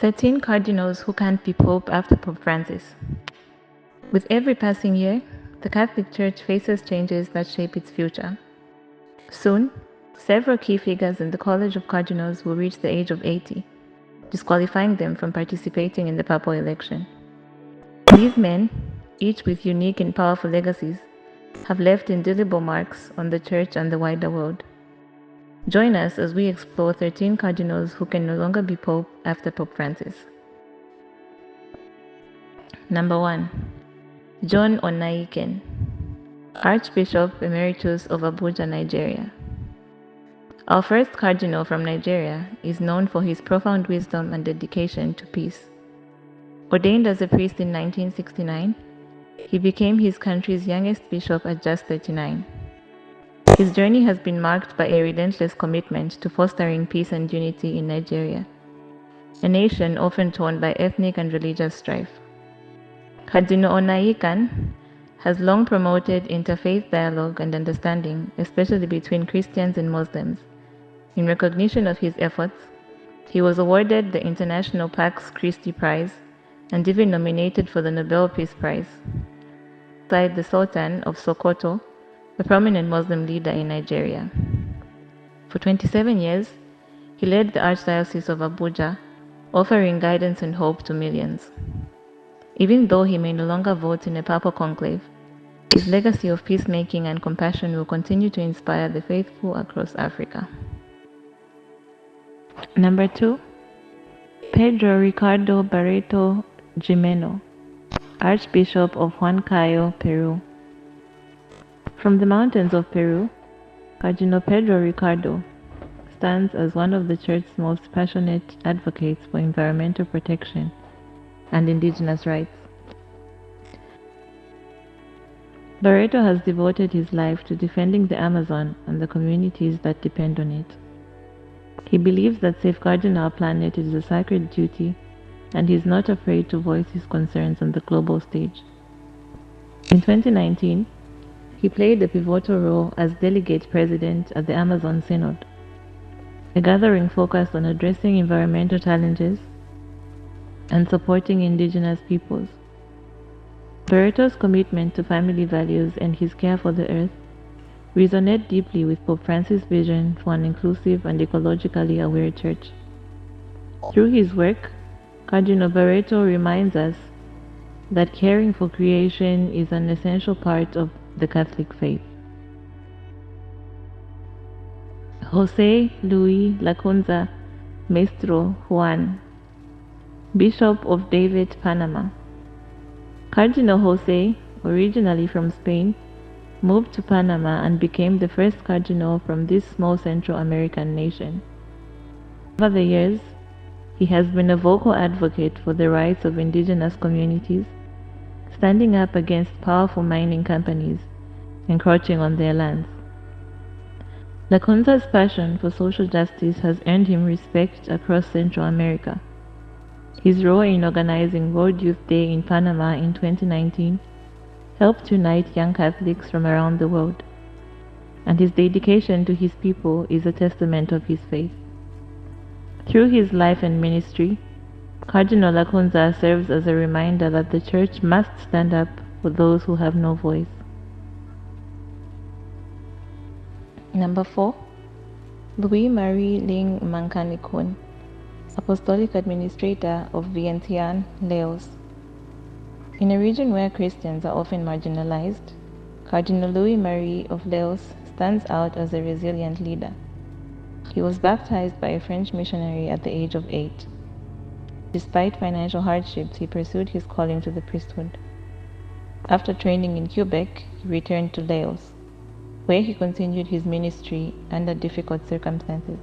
13 cardinals who can't be Pope after Pope Francis. With every passing year, the Catholic Church faces changes that shape its future. Soon, several key figures in the College of Cardinals will reach the age of 80, disqualifying them from participating in the papal election. These men, each with unique and powerful legacies, have left indelible marks on the Church and the wider world. Join us as we explore 13 cardinals who can no longer be Pope after Pope Francis. Number 1. John Onaiken, Archbishop Emeritus of Abuja, Nigeria. Our first cardinal from Nigeria is known for his profound wisdom and dedication to peace. Ordained as a priest in 1969, he became his country's youngest bishop at just 39. His journey has been marked by a relentless commitment to fostering peace and unity in Nigeria, a nation often torn by ethnic and religious strife. Cardinal Onaikan has long promoted interfaith dialogue and understanding, especially between Christians and Muslims. In recognition of his efforts, he was awarded the International Pax Christi Prize and even nominated for the Nobel Peace Prize, alongside the Sultan of Sokoto, a prominent Muslim leader in Nigeria. For 27 years, he led the Archdiocese of Abuja, offering guidance and hope to millions. Even though he may no longer vote in a papal conclave, his legacy of peacemaking and compassion will continue to inspire the faithful across Africa. Number 2. Pedro Ricardo Barreto Jimeno, Archbishop of Huancayo, Peru. From the mountains of Peru, Cardinal Pedro Ricardo stands as one of the Church's most passionate advocates for environmental protection and indigenous rights. Barreto has devoted his life to defending the Amazon and the communities that depend on it. He believes that safeguarding our planet is a sacred duty, and he is not afraid to voice his concerns on the global stage. In 2019, he played a pivotal role as delegate president at the Amazon Synod, a gathering focused on addressing environmental challenges and supporting indigenous peoples. Barreto's commitment to family values and his care for the earth resonate deeply with Pope Francis' vision for an inclusive and ecologically aware church. Through his work, Cardinal Barreto reminds us that caring for creation is an essential part of the Catholic faith. Jose Luis Lacunza Maestro Juan, Bishop of David, Panama. Cardinal Jose, originally from Spain, moved to Panama and became the first cardinal from this small Central American nation. Over the years, he has been a vocal advocate for the rights of indigenous communities, standing up against powerful mining companies encroaching on their lands. Lacunza's passion for social justice has earned him respect across Central America. His role in organizing World Youth Day in Panama in 2019 helped unite young Catholics from around the world, and his dedication to his people is a testament of his faith. Through his life and ministry, Cardinal Lacunza serves as a reminder that the Church must stand up for those who have no voice. Number 4. Louis-Marie Ling Mankanikun, Apostolic Administrator of Vientiane, Laos. In a region where Christians are often marginalized, Cardinal Louis-Marie of Laos stands out as a resilient leader. He was baptized by a French missionary at the age of 8. Despite financial hardships, he pursued his calling to the priesthood. After training in Quebec, he returned to Laos, where he continued his ministry under difficult circumstances,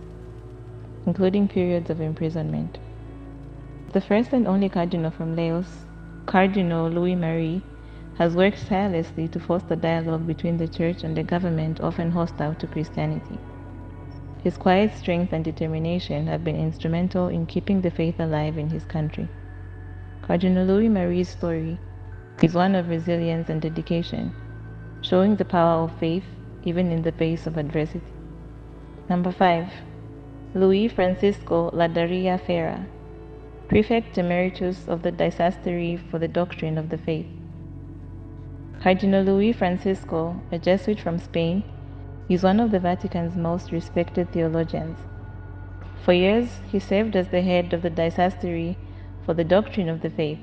including periods of imprisonment. The first and only cardinal from Laos, Cardinal Louis-Marie, has worked tirelessly to foster dialogue between the Church and the government often hostile to Christianity. His quiet strength and determination have been instrumental in keeping the faith alive in his country. Cardinal Louis-Marie's story is one of resilience and dedication, showing the power of faith even in the face of adversity. Number 5. Luis Francisco Ladaria Ferra, Prefect Emeritus of the Dicastery for the Doctrine of the Faith. Cardinal Luis Francisco, a Jesuit from Spain, is one of the Vatican's most respected theologians. For years, he served as the head of the Dicastery for the Doctrine of the Faith,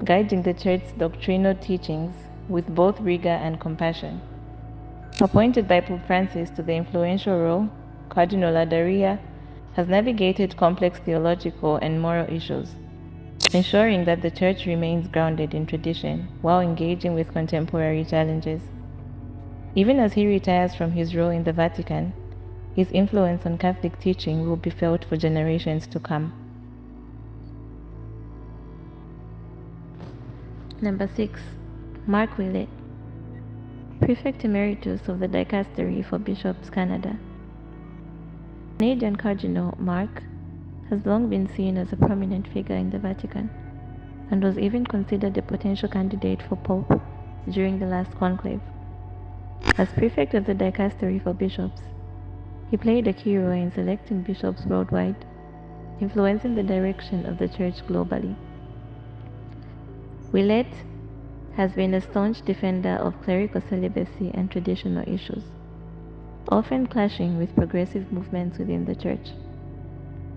guiding the Church's doctrinal teachings with both rigor and compassion. Appointed by Pope Francis to the influential role, Cardinal Ladaria has navigated complex theological and moral issues, ensuring that the Church remains grounded in tradition while engaging with contemporary challenges. Even as he retires from his role in the Vatican, his influence on Catholic teaching will be felt for generations to come. Number 6. Mark Willett, Prefect Emeritus of the Dicastery for Bishops, Canada. Canadian Cardinal Mark has long been seen as a prominent figure in the Vatican, and was even considered a potential candidate for Pope during the last conclave. As Prefect of the Dicastery for Bishops, he played a key role in selecting bishops worldwide, influencing the direction of the Church globally. Willett has been a staunch defender of clerical celibacy and traditional issues, often clashing with progressive movements within the Church.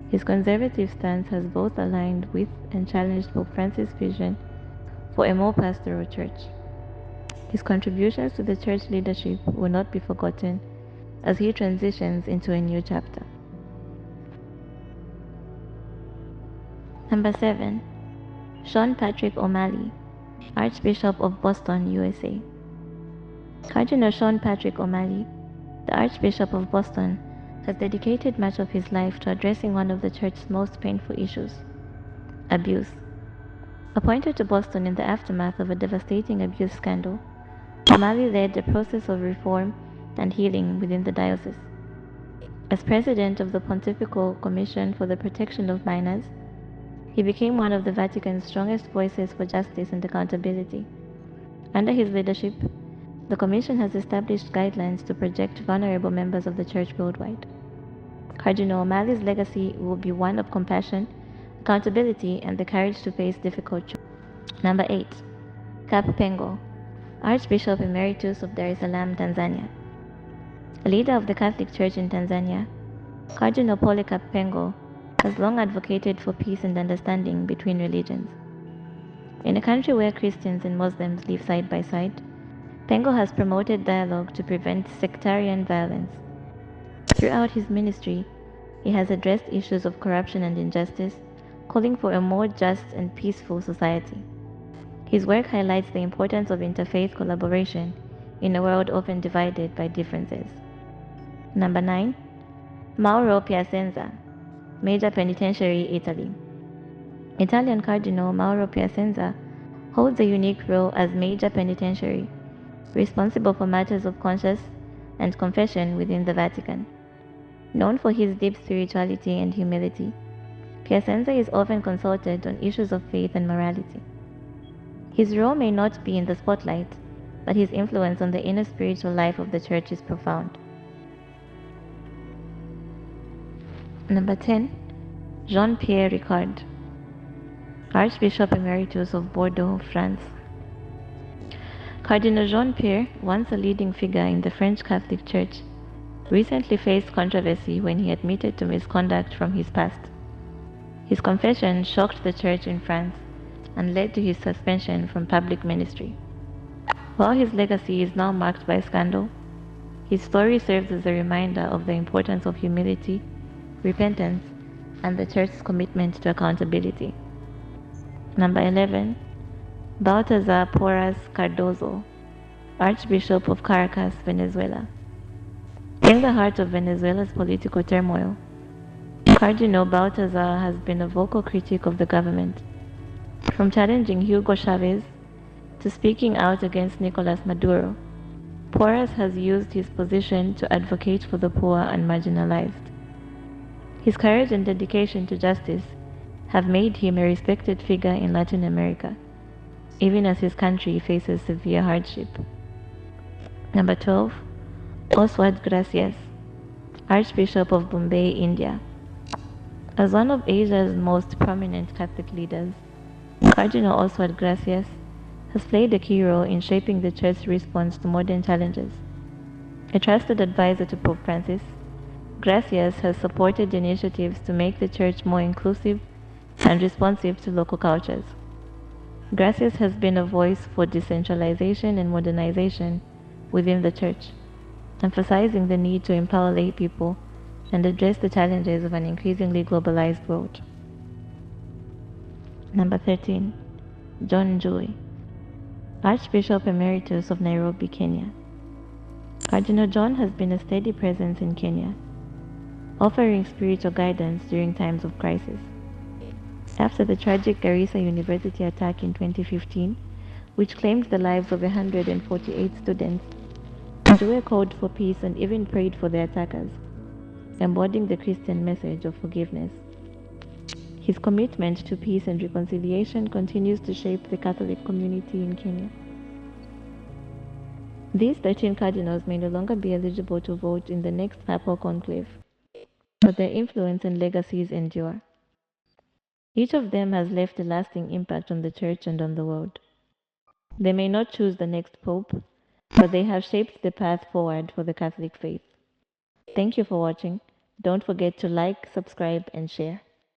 His conservative stance has both aligned with and challenged Pope Francis' vision for a more pastoral Church. His contributions to the Church leadership will not be forgotten as he transitions into a new chapter. Number 7. Sean Patrick O'Malley, Archbishop of Boston, USA. Cardinal Sean Patrick O'Malley, the Archbishop of Boston, has dedicated much of his life to addressing one of the Church's most painful issues: abuse. Appointed to Boston in the aftermath of a devastating abuse scandal, O'Malley led a process of reform and healing within the diocese. As president of the Pontifical Commission for the Protection of Minors, he became one of the Vatican's strongest voices for justice and accountability. Under his leadership, the Commission has established guidelines to protect vulnerable members of the Church worldwide. Cardinal O'Malley's legacy will be one of compassion, accountability, and the courage to face difficult choices. Number 8. Cap Pengo, Archbishop Emeritus of Dar es Salaam, Tanzania. A leader of the Catholic Church in Tanzania, Cardinal Polycarp Pengo has long advocated for peace and understanding between religions. In a country where Christians and Muslims live side by side, Pengo has promoted dialogue to prevent sectarian violence. Throughout his ministry, he has addressed issues of corruption and injustice, calling for a more just and peaceful society. His work highlights the importance of interfaith collaboration in a world often divided by differences. Number 9. Mauro Piacenza, Major Penitentiary, Italy. Italian Cardinal Mauro Piacenza holds a unique role as Major Penitentiary, responsible for matters of conscience and confession within the Vatican. Known for his deep spirituality and humility, Piacenza is often consulted on issues of faith and morality. His role may not be in the spotlight, but his influence on the inner spiritual life of the Church is profound. Number 10. Jean-Pierre Ricard, Archbishop Emeritus of Bordeaux, France. Cardinal Jean-Pierre, once a leading figure in the French Catholic Church, recently faced controversy when he admitted to misconduct from his past. His confession shocked the Church in France and led to his suspension from public ministry. While his legacy is now marked by scandal, his story serves as a reminder of the importance of humility, repentance, and the Church's commitment to accountability. Number 11. Baltazar Porras Cardozo, Archbishop of Caracas, Venezuela. In the heart of Venezuela's political turmoil, Cardinal Baltazar has been a vocal critic of the government, from challenging Hugo Chavez to speaking out against Nicolas Maduro. Porras has used his position to advocate for the poor and marginalized. His courage and dedication to justice have made him a respected figure in Latin America, even as his country faces severe hardship. Number 12. Oswald Gracias, Archbishop of Bombay, India. As one of Asia's most prominent Catholic leaders, Cardinal Oswald Gracias has played a key role in shaping the Church's response to modern challenges. A trusted advisor to Pope Francis, Gracias has supported initiatives to make the Church more inclusive and responsive to local cultures. Gracias has been a voice for decentralization and modernization within the Church, emphasizing the need to empower lay people and address the challenges of an increasingly globalized world. Number 13. John Njui, Archbishop Emeritus of Nairobi, Kenya. Cardinal John has been a steady presence in Kenya, offering spiritual guidance during times of crisis. After the tragic Garissa University attack in 2015, which claimed the lives of 148 students, Njue called for peace and even prayed for the attackers, embodying the Christian message of forgiveness. His commitment to peace and reconciliation continues to shape the Catholic community in Kenya. These 13 cardinals may no longer be eligible to vote in the next papal conclave, but their influence and legacies endure. Each of them has left a lasting impact on the Church and on the world. They may not choose the next pope, but they have shaped the path forward for the Catholic faith. Thank you for watching. Don't forget to like, subscribe, and share.